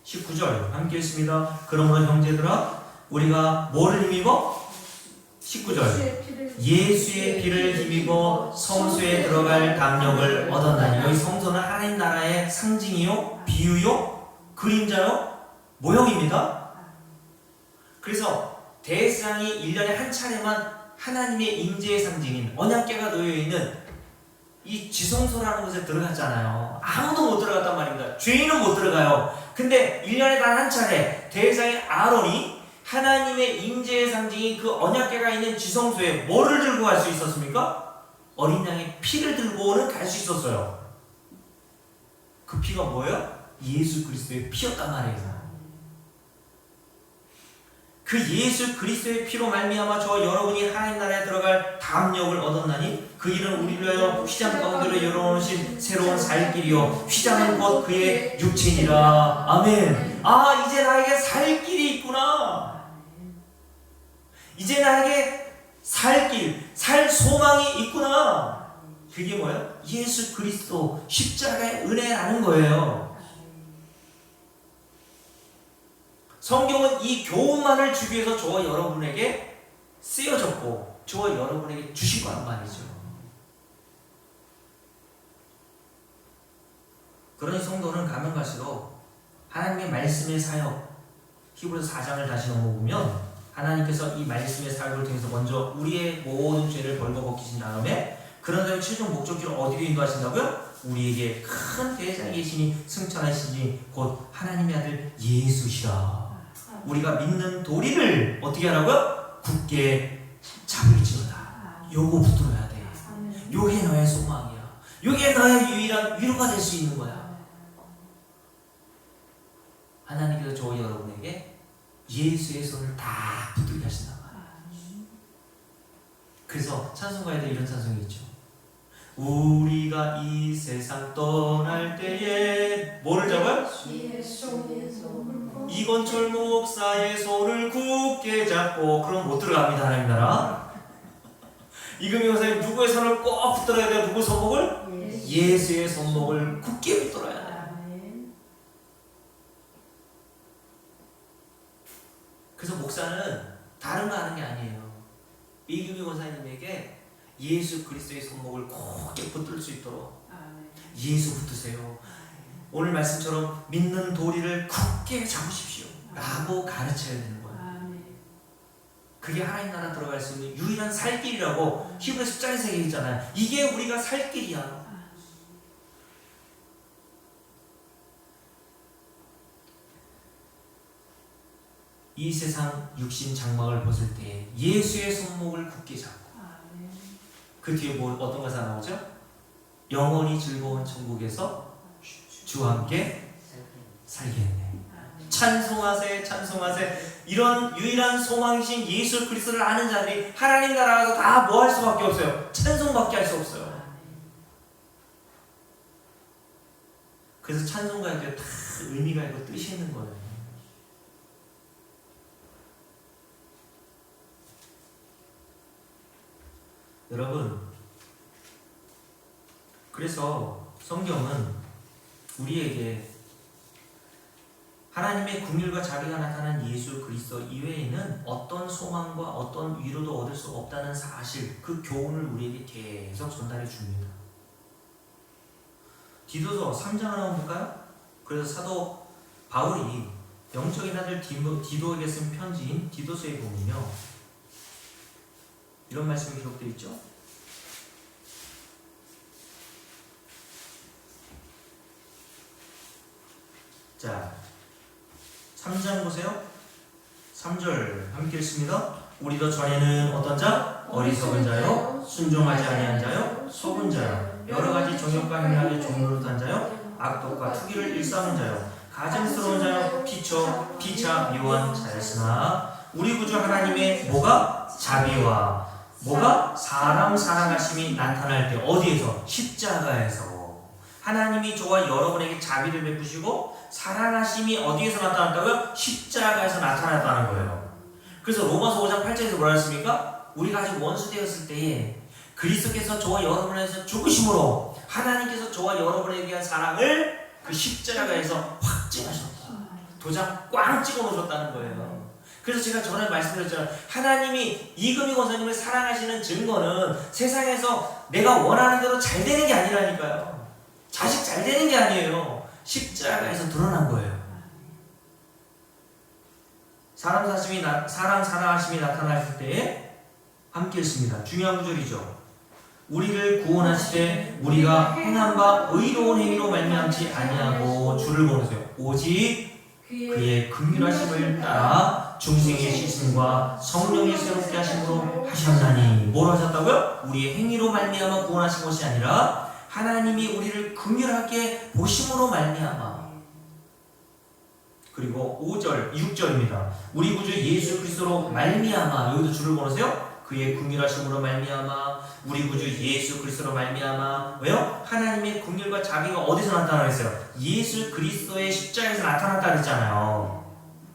19절 함께 읽습니다. 그러므로 형제들아 우리가 뭐를 힘입어? 19절 예수의 피를 힘입어 성소에 들어갈 담력을 얻었나니. 여기 성소는 하나님 나라의 상징이요, 비유요, 그림자요, 모형입니다. 그래서 대제사장이 1년에 한 차례만 하나님의 임재의 상징인 언약궤가 놓여있는 이 지성소라는 곳에 들어갔잖아요. 아무도 못 들어갔단 말입니다. 죄인은 못 들어가요. 근데 1년에 단 한 차례 대제사장인 아론이 하나님의 임재의 상징인 그 언약궤가 있는 지성소에 뭐를 들고 갈 수 있었습니까? 어린 양의 피를 들고는 갈 수 있었어요. 그 피가 뭐예요? 예수 그리스도의 피였단 말이에요. 그 예수 그리스도의 피로 말미암아 저와 여러분이 하나님 나라에 들어갈 담력을 얻었나니 그 일은 우리를 위하여 휘장 가운데로 열어놓으신 새로운 살 길이요 휘장은 곧 그의 육체니라. 아멘. 아, 이제 나에게 살 길이 있구나. 이제 나에게 살 길, 살 소망이 있구나. 그게 뭐예요? 예수 그리스도 십자가의 은혜라는 거예요. 성경은 이 교훈만을 주기 위해서 저와 여러분에게 쓰여졌고 저와 여러분에게 주신 거란 말이죠. 그러니 성도는 가면 갈수록 하나님의 말씀의 사역, 히브리서 4장을 다시 넘어보면 하나님께서 이 말씀의 사역을 통해서 먼저 우리의 모든 죄를 벌거벗기신 다음에 그런 다음에 최종 목적지를 어디로 인도하신다고요? 우리에게 큰 대장의 신이 승천하시니 곧 하나님의 아들 예수시라. 우리가 믿는 도리를 어떻게 하라고요? 굳게 잡을지어다. 요거 붙들어야 돼. 요게 너의 소망이야. 요게 너의 유일한 위로가 될 수 있는 거야. 하나님께서 저 여러분에게 예수의 손을 다 붙들게 하신다. 그래서 찬송가에도 이런 찬송이 있죠. 우리가 이 세상 떠날 때에 뭐를 잡아요? 이건철 목사의 손을 굳게 잡고. 그럼 못 들어갑니다. 하나님 나라. 이금희 목사님 누구의 손을 꼭 붙들어야 돼요? 누구 손목을? 예수의 손목을 굳게 붙들어야 돼요. 그래서 목사는 다른 거 하는 게 아니에요. 이금희 목사님에게 예수 그리스도의 손목을 굳게 붙들 수 있도록 예수 붙드세요. 오늘 말씀처럼 믿는 도리를 굳게 잡으십시오 라고 가르쳐야 되는 거예요. 그게 하나님 나라 들어갈 수 있는 유일한 살 길이라고 히브리 10장에서 얘기했잖아요. 이게 우리가 살 길이야. 이 세상 육신 장막을 벗을 때 예수의 손목을 굳게 잡고 그 뒤에 어떤 가사 나오죠? 영원히 즐거운 천국에서 주와 함께 살겠네. 찬송하세 찬송하세. 이런 유일한 소망이신 예수 그리스도를 아는 자들이 하나님 나라에서 다 뭐 할 수밖에 없어요? 찬송밖에 할 수 없어요. 그래서 찬송가에도 다 의미가 있고 뜻이 있는 거예요. 여러분, 그래서 성경은 우리에게 하나님의 긍휼과 자비가 나타난 예수 그리스도 이외에는 어떤 소망과 어떤 위로도 얻을 수 없다는 사실, 그 교훈을 우리에게 계속 전달해 줍니다. 디도서 3장 하나 볼까요? 그래서 사도 바울이 영적인 아들 디도에게 쓴 편지인 디도서에 보면요, 이런 말씀이 기록되어 있죠. 자, 3장 보세요. 3절 함께 읽습니다. 우리도 전에는 어떤 자? 어리석은 자요, 순종하지 아니한 자요, 속은 자요, 여러 가지 정욕과 행락에 종노릇한 자요, 악독과 투기를 일삼은 자요, 가증스러운 자요, 피차 미워한 자였으나 우리 구주 하나님의 뭐가? 자비와 뭐가? 사람 사랑하심이 나타날 때 어디에서? 십자가에서. 하나님이 저와 여러분에게 자비를 베푸시고 사랑하심이 어디에서 나타났다고요? 십자가에서 나타났다는 거예요. 그래서 로마서 5장 8절에서 뭐라 했습니까? 우리가 아직 원수 되었을 때에 그리스도께서 저와 여러분에서 죽으심으로 하나님께서 저와 여러분에게 한 사랑을 그 십자가에서 확증하셨다. 도장 꽝 찍어 놓으셨다는 거예요. 그래서 제가 전에 말씀드렸잖아요. 하나님이 이금희 권사님을 사랑하시는 증거는 세상에서 내가 원하는 대로 잘 되는 게 아니라니까요. 자식 잘 되는 게 아니에요. 십자가에서 드러난 거예요. 사랑 사랑하심이 나타났을 때에 함께 했습니다. 중요한 구절이죠. 우리를 구원하시되 우리가 행한 바 의로운 행위로 말미암지 아니하고 주를 보내세요. 오직 그의 긍휼하심을 따라 중생의 씻음과 성령의 새롭게 하심으로 하셨나니. 뭐로 하셨다고요? 우리의 행위로 말미암아 구원하신 것이 아니라 하나님이 우리를 긍휼하게 보심으로 말미암아. 그리고 5절, 6절입니다. 우리 구주 예수 그리스도로 말미암아. 여기도 주를 보내세요. 그의 긍휼하심으로 말미암아. 우리 구주 예수 그리스도로 말미암아. 왜요? 하나님의 긍휼과 자비가 어디서 나타나겠어요? 예수 그리스도의 십자가에서 나타났다 그랬잖아요.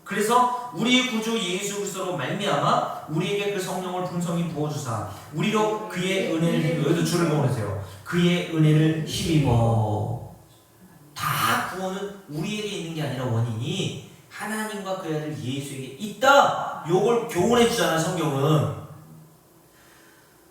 그래서 우리 구주 예수 그리스도로 말미암아 우리에게 그 성령을 풍성히 부어주사 우리로 그의 은혜를 힘입어. 여기도 주를 보내세요. 그의 은혜를 힘입어. 다 구원은 우리에게 있는 게 아니라 원인이 하나님과 그 아들 예수에게 있다. 요걸 교훈해 주잖아요. 성경은.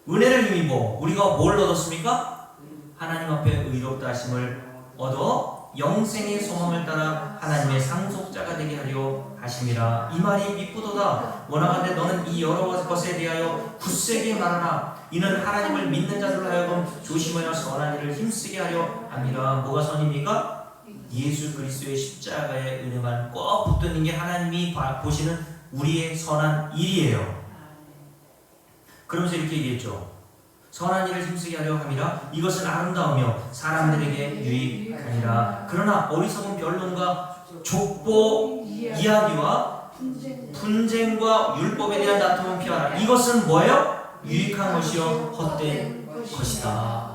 은혜를 힘입어. 우리가 뭘 얻었습니까? 하나님 앞에 의롭다 하심을 얻어 영생의 소망을 따라 하나님의 상속자가 되게 하려 하심이라. 이 말이 미쁘도다. 원하건대 너는 이 여러 것에 대하여 굳세게 말하라. 이는 하나님을 믿는 자들로 하여금 조심하여 선한 일을 힘쓰게 하려 함이라. 뭐가 선입니까? 예수 그리스도의 십자가의 은혜만 꼭 붙드는 게 하나님이 보시는 우리의 선한 일이에요. 그러면서 이렇게 얘기했죠. 선한 일을 힘쓰게 하려 함이라. 이것은 아름다우며 사람들에게 유익하니라. 그러나 어리석은 변론과 족보 이야기와 분쟁과 율법에 대한 다툼은 피하라. 이것은 뭐예요? 유익한 것이요 헛된 것이다.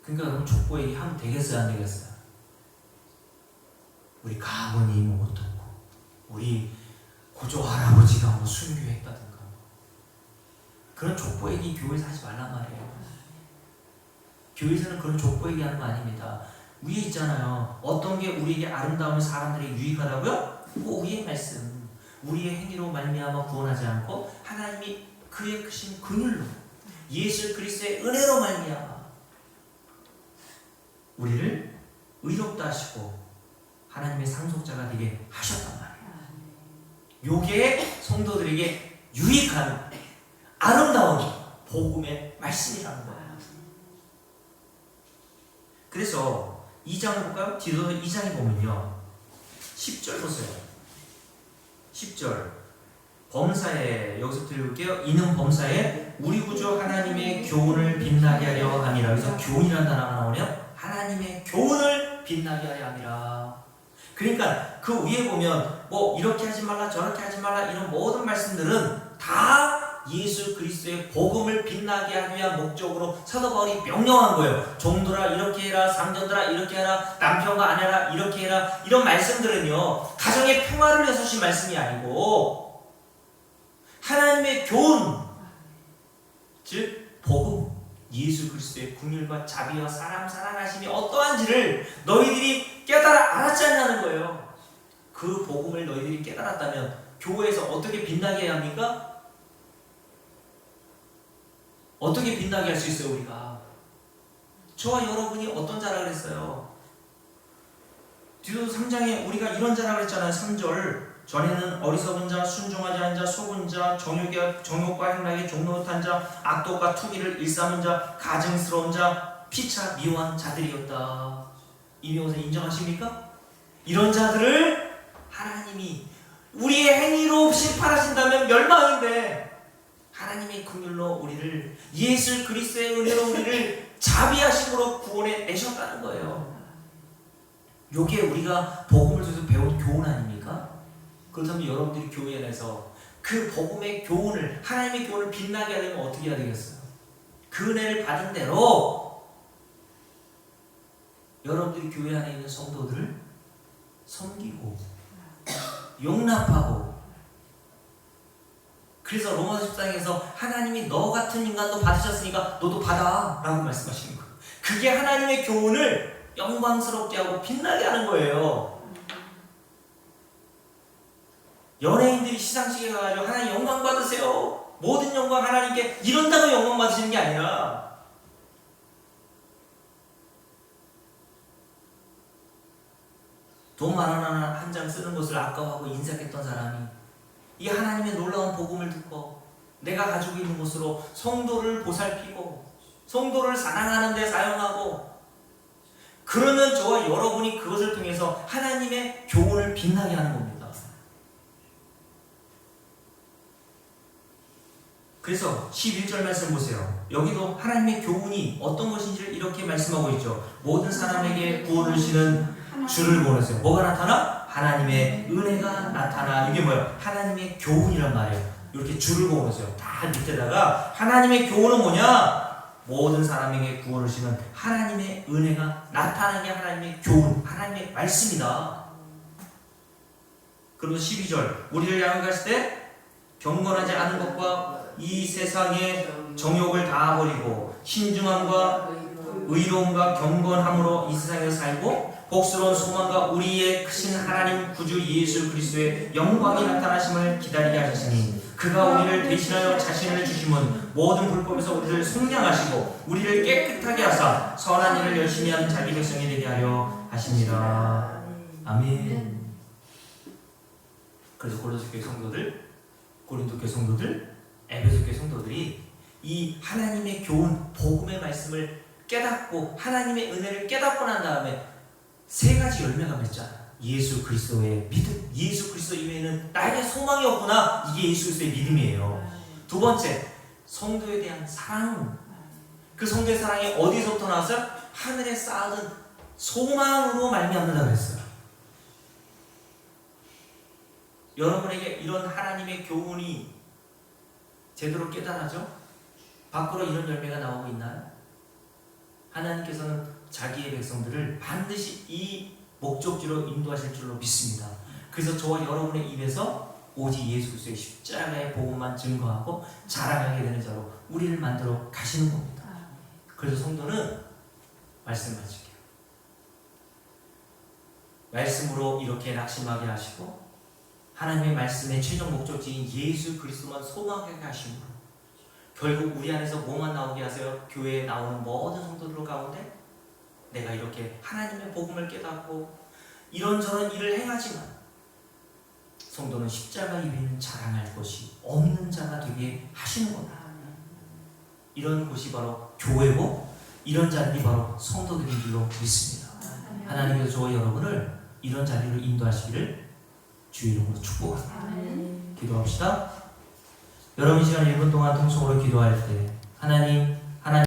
그러니까 여러분 족보 얘기하면 되겠어요 안 되겠어요? 우리 가문이 뭐 어떻고 우리 고조 할아버지가 뭐 순교했다든가 그런 족보 얘기 교회에서 하지 말란 말이에요. 교회에서는 그런 족보 얘기하는 거 아닙니다. 위에 있잖아요. 어떤 게 우리에게 아름다우면 사람들에게 유익하다고요? 그 위의 말씀. 우리의 행위로 말미암아 구원하지 않고 하나님이 그의 크신 긍휼로 예수 그리스도의 은혜로 말미암아 우리를 의롭다 하시고 하나님의 상속자가 되게 하셨단 말이에요. 요게 성도들에게 유익한 아름다운 복음의 말씀이라는 거예요. 그래서 2장을 볼까요? 디도서 2장에 보면요 10절 보세요. 10절 범사에 여기서부터 읽을게요. 이는 범사에 우리 구주 하나님의 교훈을 빛나게 하려 함이라. 그래서 교훈이라는 단어가 나오네요. 하나님의 교훈을 빛나게 하려 함이라. 그러니까 그 위에 보면 뭐 이렇게 하지 말라 저렇게 하지 말라 이런 모든 말씀들은 다 예수 그리스도의 복음을 빛나게 하기 위한 목적으로 사도 바울이 명령한 거예요. 종들아 이렇게 해라, 상전들아 이렇게 해라, 남편과 아내라 이렇게 해라. 이런 말씀들은요 가정의 평화를 위해서 하신 말씀이 아니고 하나님의 교훈, 즉 복음, 예수 그리스도의 긍휼과 자비와 사람 사랑하심이 어떠한지를 너희들이 깨달아 알았지 않냐는 거예요. 그 복음을 너희들이 깨달았다면 교회에서 어떻게 빛나게 해야 합니까? 어떻게 빛나게 할 수 있어요 우리가? 저와 여러분이 어떤 자랑을 했어요? 디도서 3장에 우리가 이런 자랑을 했잖아요. 3절 전에는 어리석은 자, 순종하지 않은 자, 속은 자, 정욕과 행락에 종노릇한 자, 악독과 투기를 일삼은 자, 가증스러운 자, 피차 미워한 자들이었다. 이 명사 인정하십니까? 이런 자들을 하나님이 우리의 행위로 심판하신다면 멸망인데 하나님의 긍휼로 우리를 예수 그리스도의 은혜로 우리를 자비하심으로 구원해 내셨다는 거예요. 요게 우리가 복음을 통해서 배운 교훈 아닙니까? 그렇다면 여러분들이 교회 안에서 그 복음의 교훈을 하나님의 교훈을 빛나게 하려면 어떻게 해야 되겠어요? 그 은혜를 받은 대로 여러분들이 교회 안에 있는 성도들을 섬기고 용납하고 그래서 로마서 14장에서 하나님이 너 같은 인간도 받으셨으니까 너도 받아 라고 말씀하시는 거예요. 그게 하나님의 교훈을 영광스럽게 하고 빛나게 하는 거예요. 연예인들이 시상식에 가가지고 하나님 영광 받으세요. 모든 영광 하나님께 이런다고 영광 받으시는 게 아니라 돈 10,000원 한 장 쓰는 것을 아까워하고 인색했던 사람이 이 하나님의 놀라운 복음을 듣고 내가 가지고 있는 것으로 성도를 보살피고 성도를 사랑하는 데 사용하고 그러면 저와 여러분이 그것을 통해서 하나님의 교훈을 빛나게 하는 겁니다. 그래서 11절 말씀 보세요. 여기도 하나님의 교훈이 어떤 것인지를 이렇게 말씀하고 있죠. 모든 사람에게 구원을 주시는 주를 보내세요. 뭐가 나타나? 하나님의 은혜가 나타나. 이게 뭐예요? 하나님의 교훈이란 말이에요. 이렇게 줄을 그어놓으세요. 다 밑에다가 하나님의 교훈은 뭐냐? 모든 사람에게 구원을 주시는 하나님의 은혜가 나타나는 게 하나님의 교훈, 하나님의 말씀이다. 그리고 12절 우리를 향하실 때 경건하지 않은 것과 이 세상의 정욕을 다 버리고 신중함과 의로움과 경건함으로 이 세상에서 살고 복스러운 소망과 우리의 크신 하나님 구주 예수 그리스도의 영광이 나타나심을 기다리게 하시니 그가 우리를 대신하여 자신을 주심은 모든 불법에서 우리를 속량하시고 우리를 깨끗하게 하사 선한 일을 열심히 하는 자기 백성이 되게 하려 하십니다. 아멘. 그래서 고린도 교회 성도들, 고린도 교회 성도들, 에베소 교회 성도들이 이 하나님의 교훈, 복음의 말씀을 깨닫고 하나님의 은혜를 깨닫고 난 다음에 세 가지 열매가 맺잖아. 예수 그리스도의 믿음, 예수 그리스도 이외에는 나에게 소망이 없구나. 이게 예수 그리스도의 믿음이에요. 두 번째, 성도에 대한 사랑. 그 성도의 사랑이 어디서부터 나왔어요? 하늘에 쌓아둔 소망으로 말미암는다 그랬어요. 여러분에게 이런 하나님의 교훈이 제대로 깨달아져? 밖으로 이런 열매가 나오고 있나요? 하나님께서는 자기의 백성들을 반드시 이 목적지로 인도하실 줄로 믿습니다. 그래서 저와 여러분의 입에서 오직 예수 그리스도의 십자가의 복음만 증거하고 자랑하게 되는 자로 우리를 만들어 가시는 겁니다. 그래서 성도는 말씀 마칠게요. 말씀으로 이렇게 낙심하게 하시고 하나님의 말씀의 최종 목적지인 예수 그리스도만 소망하게 하심으로 결국 우리 안에서 뭐만 나오게 하세요? 교회에 나오는 모든 성도들 가운데 내가 이렇게 하나님의 복음을 깨닫고 이런저런 일을 행하지만 성도는 십자가 이외에는 자랑할 것이 없는 자가 되게 하시는 겁니다. 이런 곳이 바로 교회고 이런 자리이 바로 성도들인 줄로 믿습니다. 하나님께서 저와 여러분을 이런 자리로 인도하시기를 주의 이름으로 축복합니다. 기도합시다. 여러분 이 시간 1분 동안 통성으로 기도할 때 하나님